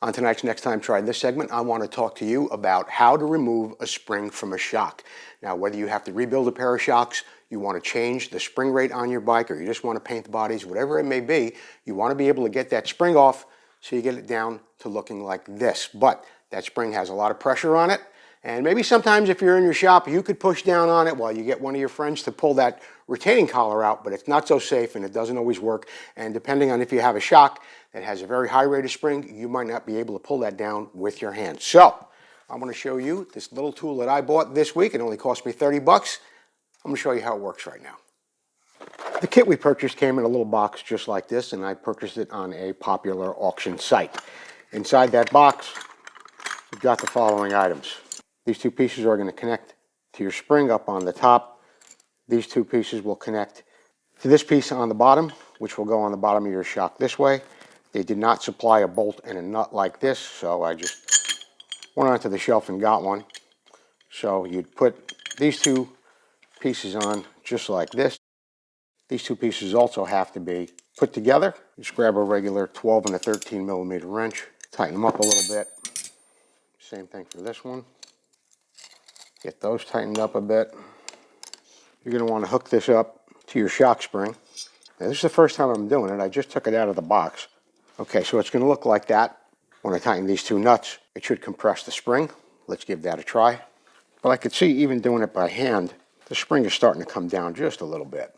On tonight's Next Time Try This segment, I want to talk to you about how to remove a spring from a shock. Now, whether you have to rebuild a pair of shocks, you want to change the spring rate on your bike, or you just want to paint the bodies, whatever it may be, you want to be able to get that spring off so you get it down to looking like this. But that spring has a lot of pressure on it, and maybe sometimes if you're in your shop, you could push down on it while you get one of your friends to pull that retaining collar out, but it's not so safe and it doesn't always work. And depending on if you have a shock that has a very high rate of spring, you might not be able to pull that down with your hands. So I'm going to show you this little tool that I bought this week. It only cost me 30 bucks. I'm going to show you how it works right now. The kit we purchased came in a little box just like this, and I purchased it on a popular auction site. Inside that box, we've got the following items. These two pieces are going to connect to your spring up on the top. These two pieces will connect to this piece on the bottom, which will go on the bottom of your shock this way. They did not supply a bolt and a nut like this, so I just went onto the shelf and got one. So you'd put these two pieces on just like this. These two pieces also have to be put together. Just grab a regular 12 and a 13 millimeter wrench, tighten them up a little bit. Same thing for this one. Get those tightened up a bit. You're going to want to hook this up to your shock spring. Now, this is the first time I'm doing it. I just took it out of the box. Okay, so it's going to look like that. When I tighten these two nuts, it should compress the spring. Let's give that a try. But I could see even doing it by hand, the spring is starting to come down just a little bit.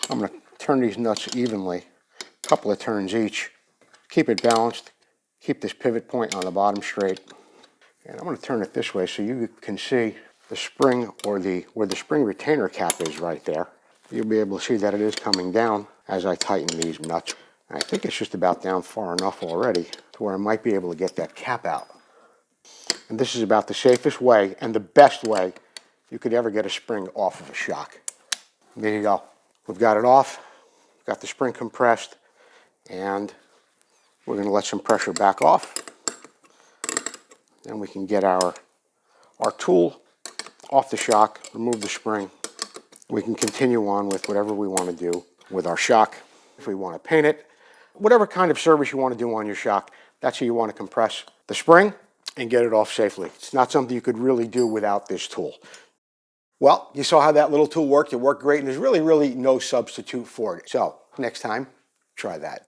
I'm going to turn these nuts evenly, a couple of turns each. Keep it balanced. Keep this pivot point on the bottom straight. And I'm going to turn it this way so you can see the spring, or where the spring retainer cap is right there. You'll be able to see that it is coming down as I tighten these nuts. I think it's just about down far enough already to where I might be able to get that cap out. And this is about the safest way and the best way you could ever get a spring off of a shock. There you go. We've got it off, got the spring compressed, and we're going to let some pressure back off. Then we can get our tool off the shock, remove the spring. We can continue on with whatever we want to do with our shock. If we want to paint it, whatever kind of service you want to do on your shock, that's how you want to compress the spring and get it off safely. It's not something you could really do without this tool. Well, you saw how that little tool worked. It worked great, and there's really no substitute for it. So next time, try that.